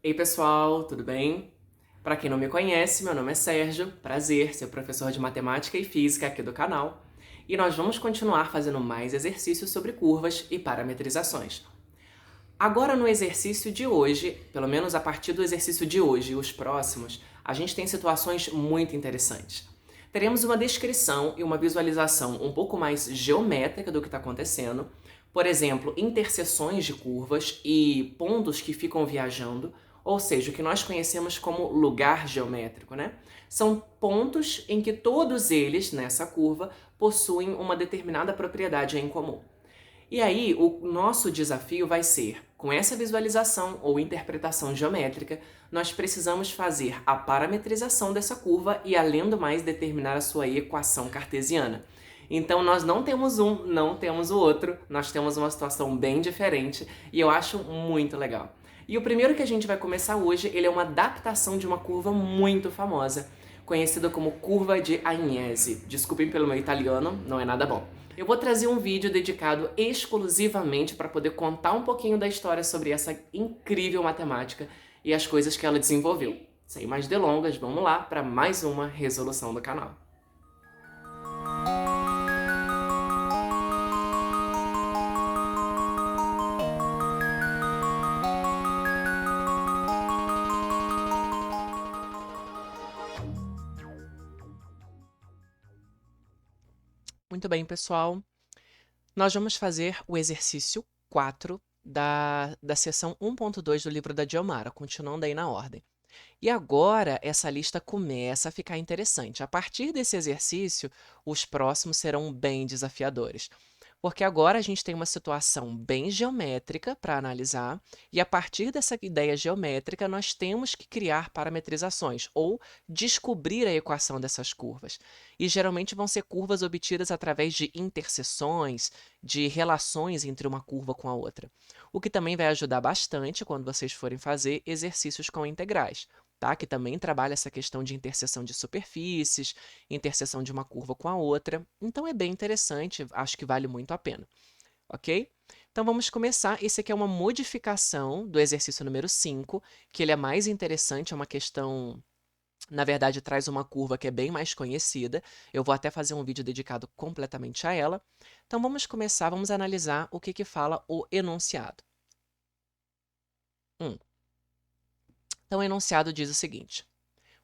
Ei pessoal, tudo bem? Para quem não me conhece, meu nome é Sérgio, prazer ser professor de matemática e física aqui do canal. E nós vamos continuar fazendo mais exercícios sobre curvas e parametrizações. Agora no exercício de hoje, pelo menos a partir do exercício de hoje e os próximos, a gente tem situações muito interessantes. Teremos uma descrição e uma visualização um pouco mais geométrica do que está acontecendo, por exemplo, interseções de curvas e pontos que ficam viajando, ou seja, o que nós conhecemos como lugar geométrico, né? São pontos em que todos eles, nessa curva, possuem uma determinada propriedade em comum. E aí, o nosso desafio vai ser, com essa visualização ou interpretação geométrica, nós precisamos fazer a parametrização dessa curva e, além do mais, determinar a sua equação cartesiana. Então, nós não temos um, não temos o outro, nós temos uma situação bem diferente e eu acho muito legal. E o primeiro que a gente vai começar hoje, ele é uma adaptação de uma curva muito famosa, conhecida como curva de Agnesi. Desculpem pelo meu italiano, não é nada bom. Eu vou trazer um vídeo dedicado exclusivamente para poder contar um pouquinho da história sobre essa incrível matemática e as coisas que ela desenvolveu. Sem mais delongas, vamos lá para mais uma resolução do canal. Muito bem, pessoal. Nós vamos fazer o exercício 4 da seção 1.2 do livro da Diomara, continuando aí na ordem. E agora essa lista começa a ficar interessante. A partir desse exercício, os próximos serão bem desafiadores, porque agora a gente tem uma situação bem geométrica para analisar, e a partir dessa ideia geométrica, nós temos que criar parametrizações, ou descobrir a equação dessas curvas. E geralmente vão ser curvas obtidas através de interseções, de relações entre uma curva com a outra. O que também vai ajudar bastante quando vocês forem fazer exercícios com integrais. Tá? Que também trabalha essa questão de interseção de superfícies, interseção de uma curva com a outra. Então é bem interessante, acho que vale muito a pena, ok? Então vamos começar. Esse aqui é uma modificação do exercício número 5, que ele é mais interessante, é uma questão, na verdade, traz uma curva que é bem mais conhecida. Eu vou até fazer um vídeo dedicado completamente a ela. Então vamos começar, vamos analisar o que fala o enunciado. 1. Então o enunciado diz o seguinte: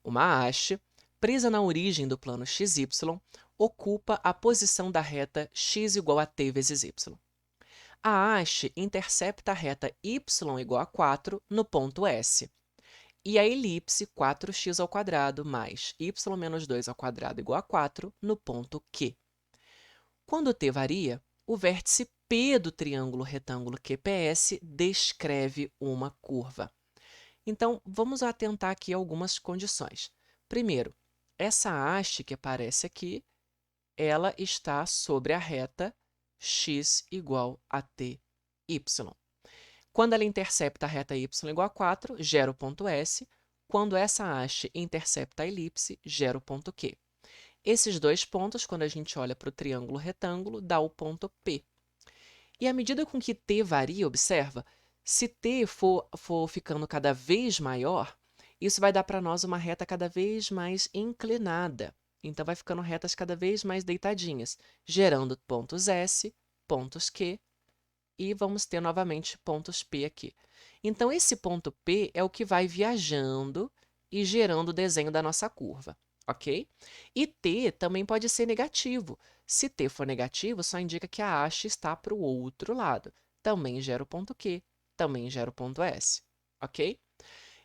uma haste, presa na origem do plano XY, ocupa a posição da reta x igual a t vezes y. A haste intercepta a reta y igual a 4 no ponto S. E a elipse 4x² mais y menos 2² igual a 4 no ponto Q. Quando t varia, o vértice P do triângulo retângulo QPS descreve uma curva. Então, vamos atentar aqui a algumas condições. Primeiro, essa haste que aparece aqui, ela está sobre a reta x igual a ty. Quando ela intercepta a reta y igual a 4, gera o ponto S. Quando essa haste intercepta a elipse, gera o ponto Q. Esses dois pontos, quando a gente olha para o triângulo retângulo, dá o ponto P. E à medida com que t varia, observa, se t for ficando cada vez maior, isso vai dar para nós uma reta cada vez mais inclinada. Então, vai ficando retas cada vez mais deitadinhas, gerando pontos S, pontos Q, e vamos ter novamente pontos P aqui. Então, esse ponto P é o que vai viajando e gerando o desenho da nossa curva, ok? E t também pode ser negativo. Se t for negativo, só indica que a haste está para o outro lado. Também gera o ponto Q, também gera o ponto S, ok?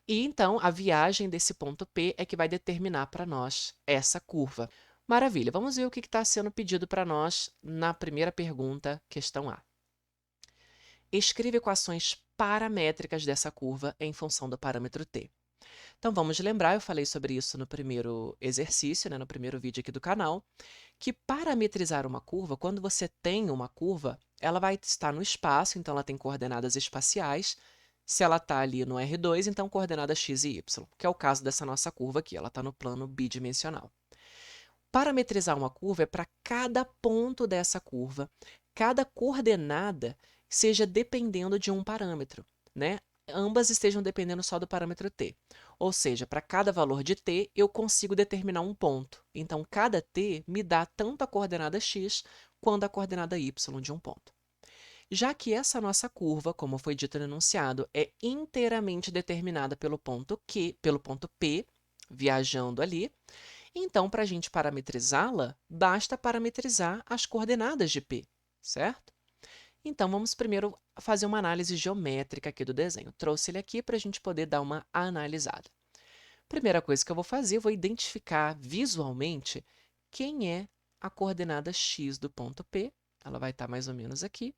E então, a viagem desse ponto P é que vai determinar para nós essa curva. Maravilha, vamos ver o que está sendo pedido para nós na primeira pergunta, questão A. Escreva equações paramétricas dessa curva em função do parâmetro t. Então, vamos lembrar, eu falei sobre isso no primeiro exercício, né, no primeiro vídeo aqui do canal, que parametrizar uma curva, quando você tem uma curva, ela vai estar no espaço, então ela tem coordenadas espaciais. Se ela está ali no R2, então coordenadas x e y, que é o caso dessa nossa curva aqui, ela está no plano bidimensional. Parametrizar uma curva é para cada ponto dessa curva, cada coordenada seja dependendo de um parâmetro, né? ambas estejam dependendo só do parâmetro t. Ou seja, para cada valor de t, eu consigo determinar um ponto. Então, cada t me dá tanto a coordenada x quanto a coordenada y de um ponto. Já que essa nossa curva, como foi dito no enunciado, é inteiramente determinada pelo ponto P, viajando ali, então, para a gente parametrizá-la, basta parametrizar as coordenadas de P, certo? Então, vamos primeiro fazer uma análise geométrica aqui do desenho. Trouxe ele aqui para a gente poder dar uma analisada. Primeira coisa que eu vou fazer, eu vou identificar visualmente quem é a coordenada x do ponto P. Ela vai estar mais ou menos aqui.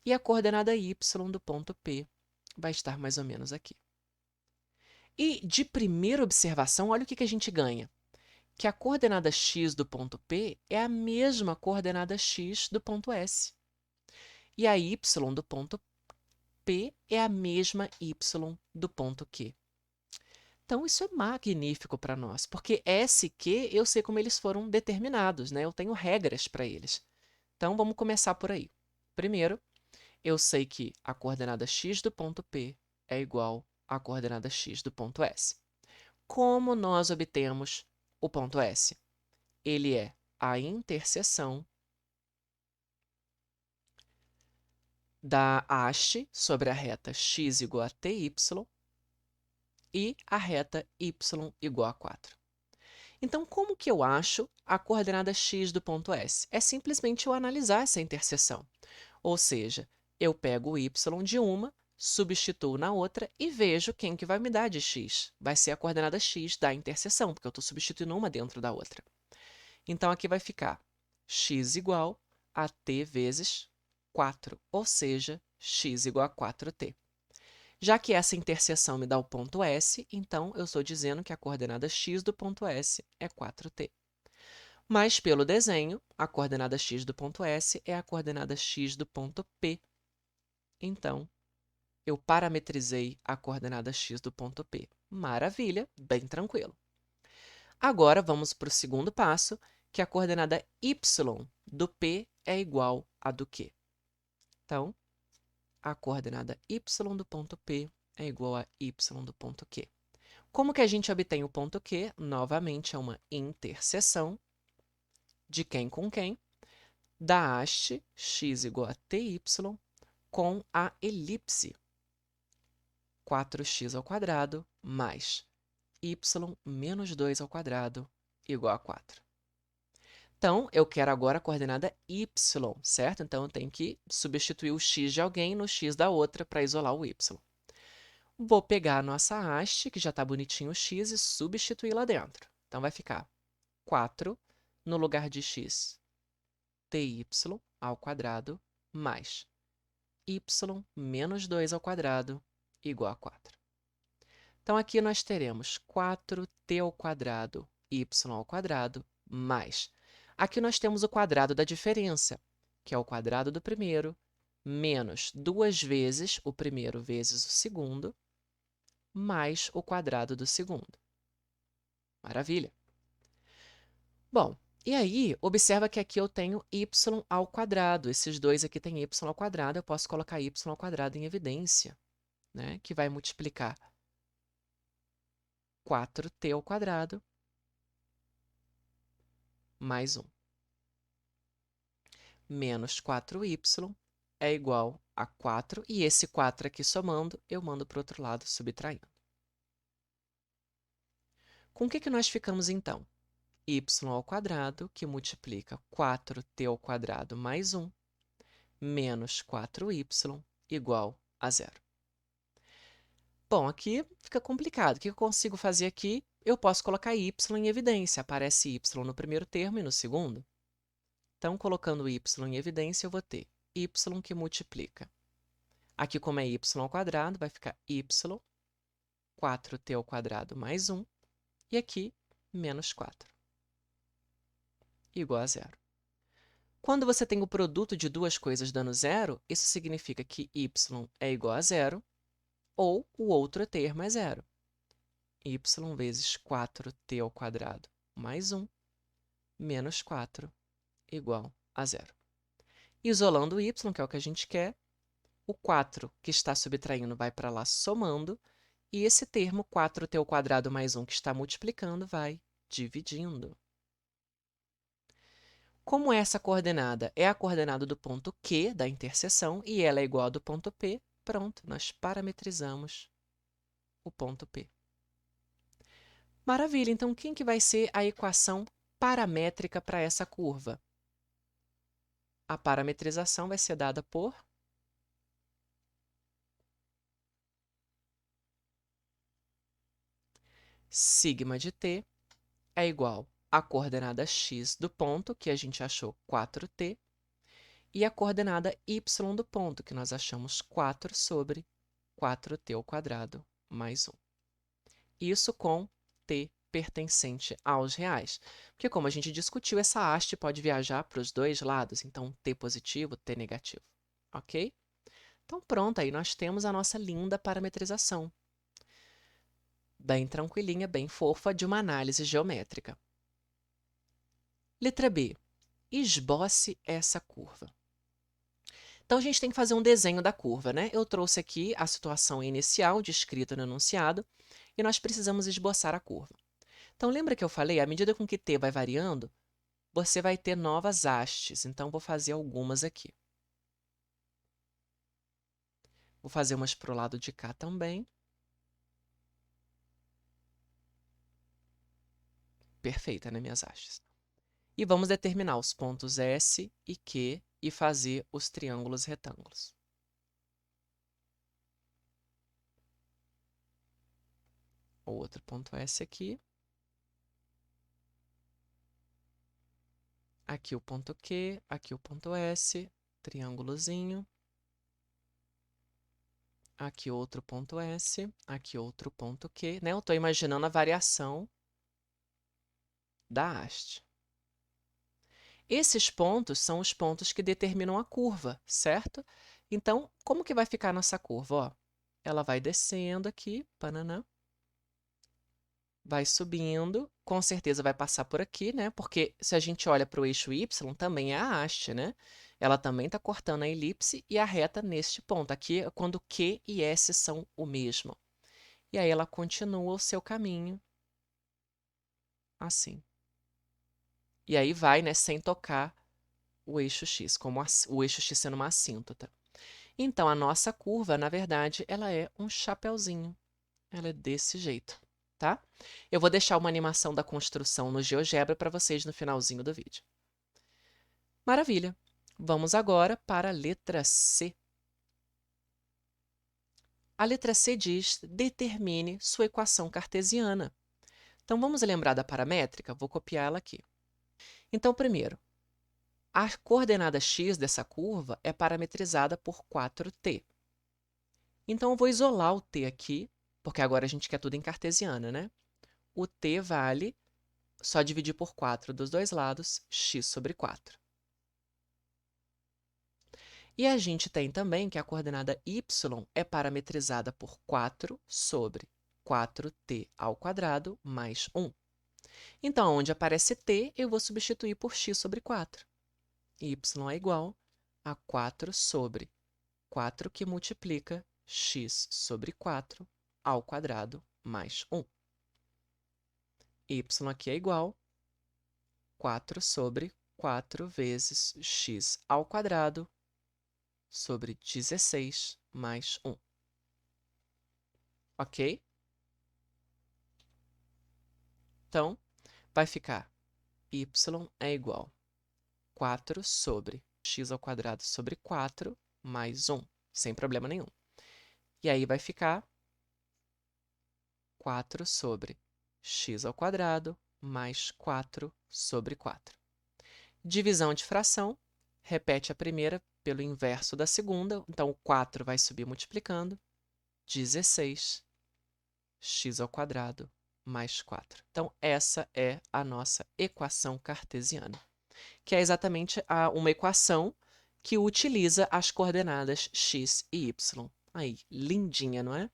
E a coordenada y do ponto P vai estar mais ou menos aqui. E, de primeira observação, olha o que a gente ganha. Que a coordenada x do ponto P é a mesma coordenada x do ponto S. E a y do ponto P é a mesma y do ponto Q. Então, isso é magnífico para nós, porque S e Q eu sei como eles foram determinados, né? Eu tenho regras para eles. Então, vamos começar por aí. Primeiro, eu sei que a coordenada x do ponto P é igual à coordenada x do ponto S. Como nós obtemos o ponto S? Ele é a interseção da haste sobre a reta x igual a ty e a reta y igual a 4. Então, como que eu acho a coordenada x do ponto S? É simplesmente eu analisar essa interseção. Ou seja, eu pego o y de uma, substituo na outra e vejo quem que vai me dar de x. Vai ser a coordenada x da interseção, porque eu estou substituindo uma dentro da outra. Então, aqui vai ficar x igual a t vezes 4, ou seja, x igual a 4t. Já que essa interseção me dá o ponto S, então eu estou dizendo que a coordenada x do ponto S é 4t. Mas, pelo desenho, a coordenada x do ponto S é a coordenada x do ponto P. Então, eu parametrizei a coordenada x do ponto P. Maravilha, bem tranquilo. Agora, vamos para o segundo passo, que a coordenada y do P é igual à do Q. Então, a coordenada y do ponto P é igual a y do ponto Q. Como que a gente obtém o ponto Q? Novamente, é uma interseção de quem com quem? Da haste x igual a ty com a elipse 4x ao quadrado mais y menos 2 ao quadrado igual a 4. Então, eu quero agora a coordenada y, certo? Então, eu tenho que substituir o x de alguém no x da outra para isolar o y. Vou pegar a nossa haste, que já está bonitinho o x, e substituir lá dentro. Então, vai ficar 4 no lugar de x, ty ao quadrado mais y menos 2 ao quadrado igual a 4. Então, aqui nós teremos 4t ao quadrado y ao quadrado mais. Aqui nós temos o quadrado da diferença, que é o quadrado do primeiro, menos 2 vezes o primeiro vezes o segundo, mais o quadrado do segundo. Maravilha! Bom, e aí, observa que aqui eu tenho y ao quadrado. Esses dois aqui têm y ao quadrado, eu posso colocar y ao quadrado em evidência, né? Que vai multiplicar 4t ao quadrado mais 1. Menos 4y é igual a 4, e esse 4 aqui somando, eu mando para o outro lado, subtraindo. Com o que nós ficamos, então? Y ao quadrado, que multiplica 4t ao quadrado mais 1, menos 4y, igual a 0. Bom, aqui fica complicado. O que eu consigo fazer aqui? Eu posso colocar y em evidência. Aparece y no primeiro termo e no segundo. Então, colocando y em evidência, eu vou ter y que multiplica. Aqui, como é y ao quadrado, vai ficar y, 4t ao quadrado mais 1, e aqui, menos 4, igual a 0. Quando você tem o produto de duas coisas dando zero, isso significa que y é igual a 0, ou o outro termo é 0. Y vezes 4t ao quadrado mais 1, menos 4, igual a 0. Isolando o y, que é o que a gente quer, o 4 que está subtraindo vai para lá somando, e esse termo 4t ao quadrado mais 1 que está multiplicando vai dividindo. Como essa coordenada é a coordenada do ponto Q da interseção e ela é igual a do ponto P, pronto, nós parametrizamos o ponto P. Maravilha, então quem que vai ser a equação paramétrica para essa curva? A parametrização vai ser dada por sigma de t é igual à coordenada x do ponto, que a gente achou 4t, e a coordenada y do ponto, que nós achamos 4 sobre 4t ao quadrado mais 1. Isso com t pertencente aos reais. Porque, como a gente discutiu, essa haste pode viajar para os dois lados, então t positivo, t negativo. Ok? Então, pronto, aí nós temos a nossa linda parametrização. Bem tranquilinha, bem fofa, de uma análise geométrica. Letra B. Esboce essa curva. Então, a gente tem que fazer um desenho da curva, né? Eu trouxe aqui a situação inicial descrita no enunciado e nós precisamos esboçar a curva. Então, lembra que eu falei, à medida com que t vai variando, você vai ter novas hastes. Então, vou fazer algumas aqui. Vou fazer umas para o lado de cá também. Perfeita, né, minhas hastes? E vamos determinar os pontos S e Q e fazer os triângulos retângulos. O outro ponto S aqui. Aqui o ponto Q, aqui o ponto S, triângulozinho. Aqui outro ponto S, aqui outro ponto Q, né? Eu estou imaginando a variação da haste. Esses pontos são os pontos que determinam a curva, certo? Então, como que vai ficar a nossa curva? Ó, ela vai descendo aqui, pananã, vai subindo, com certeza vai passar por aqui, né? Porque se a gente olha para o eixo Y, também é a haste, né? Ela também está cortando a elipse e a reta neste ponto. Aqui é quando Q e S são o mesmo. E aí ela continua o seu caminho, assim. E aí vai, né, sem tocar o eixo X, como o eixo X sendo uma assíntota. Então, a nossa curva, na verdade, ela é um chapeuzinho. Ela é desse jeito, tá? Eu vou deixar uma animação da construção no GeoGebra para vocês no finalzinho do vídeo. Maravilha! Vamos agora para a letra C. A letra C diz, determine sua equação cartesiana. Então, vamos lembrar da paramétrica? Vou copiar ela aqui. Então, primeiro, a coordenada x dessa curva é parametrizada por 4t. Então, eu vou isolar o t aqui, porque agora a gente quer tudo em cartesiana, né? O t vale, só dividir por 4 dos dois lados, x sobre 4. E a gente tem também que a coordenada y é parametrizada por 4 sobre 4t ao quadrado mais 1. Então, onde aparece t, eu vou substituir por x sobre 4. Y é igual a 4 sobre 4 que multiplica x sobre 4 ao quadrado mais 1. Y aqui é igual a 4 sobre 4 vezes x ao quadrado sobre 16 mais 1. Ok? Então, vai ficar y é igual a 4 sobre x ao quadrado sobre 4 mais 1, sem problema nenhum. E aí vai ficar 4 sobre x ao quadrado mais 4 sobre 4. Divisão de fração, repete a primeira pelo inverso da segunda, então o 4 vai subir multiplicando, 16 x ao quadrado mais 4. Então, essa é a nossa equação cartesiana, que é exatamente uma equação que utiliza as coordenadas x e y. Aí, lindinha, não é?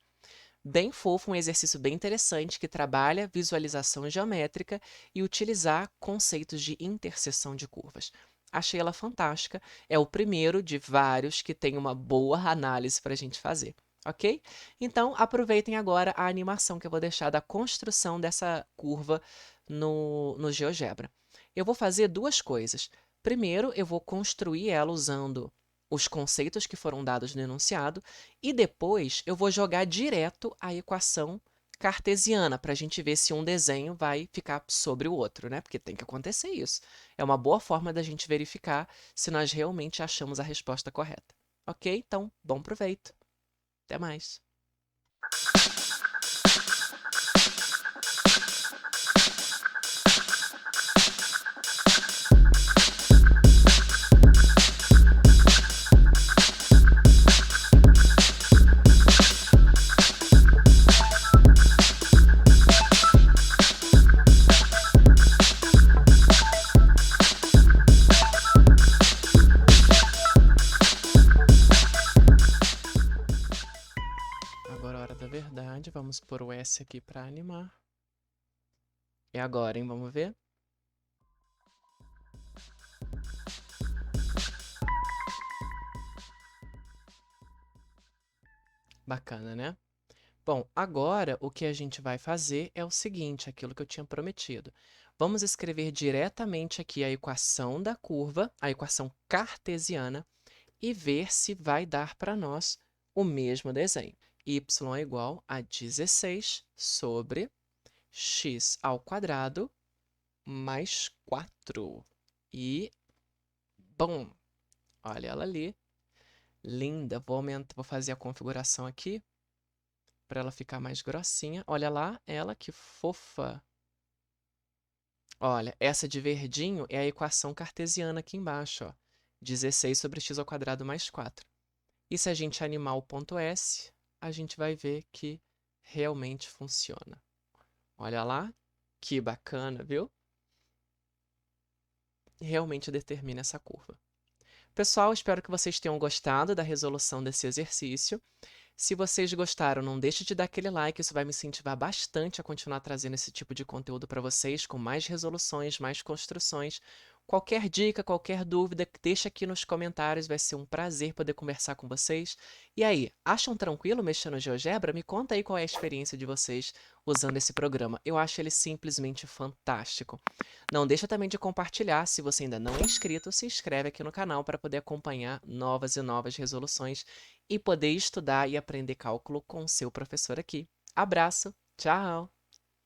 Bem fofo, um exercício bem interessante que trabalha visualização geométrica e utilizar conceitos de interseção de curvas. achei ela fantástica. É o primeiro de vários que tem uma boa análise para a gente fazer, ok? Então, aproveitem agora a animação que eu vou deixar da construção dessa curva no GeoGebra. Eu vou fazer duas coisas. Primeiro, eu vou construir ela usando os conceitos que foram dados no enunciado, e depois eu vou jogar direto a equação cartesiana para a gente ver se um desenho vai ficar sobre o outro, né? Porque tem que acontecer isso. É uma boa forma da gente verificar se nós realmente achamos a resposta correta. Ok? Então, bom proveito. Até mais. Agora é a hora da verdade. Vamos pôr o S aqui para animar. E agora, hein? Vamos ver? Bacana, né? Bom, agora o que a gente vai fazer é o seguinte, aquilo que eu tinha prometido. Vamos escrever diretamente aqui a equação da curva, a equação cartesiana, e ver se vai dar para nós o mesmo desenho. Y é igual a 16 sobre x ao quadrado mais 4. E, bom, olha ela ali. Linda. Vou fazer a configuração aqui para ela ficar mais grossinha. Olha lá, ela que fofa. Olha, essa de verdinho é a equação cartesiana aqui embaixo, ó. 16 sobre x ao quadrado mais 4. E se a gente animar o ponto S, a gente vai ver que realmente funciona. Olha lá, que bacana, viu? Realmente determina essa curva. Pessoal, espero que vocês tenham gostado da resolução desse exercício. Se vocês gostaram, não deixe de dar aquele like, isso vai me incentivar bastante a continuar trazendo esse tipo de conteúdo para vocês, com mais resoluções, mais construções. Qualquer dica, qualquer dúvida, deixa aqui nos comentários, vai ser um prazer poder conversar com vocês. E aí, acham tranquilo mexer no GeoGebra? Me conta aí qual é a experiência de vocês usando esse programa. Eu acho ele simplesmente fantástico. Não deixa também de compartilhar, se você ainda não é inscrito, se inscreve aqui no canal para poder acompanhar novas e novas resoluções e poder estudar e aprender cálculo com o seu professor aqui. Abraço, tchau!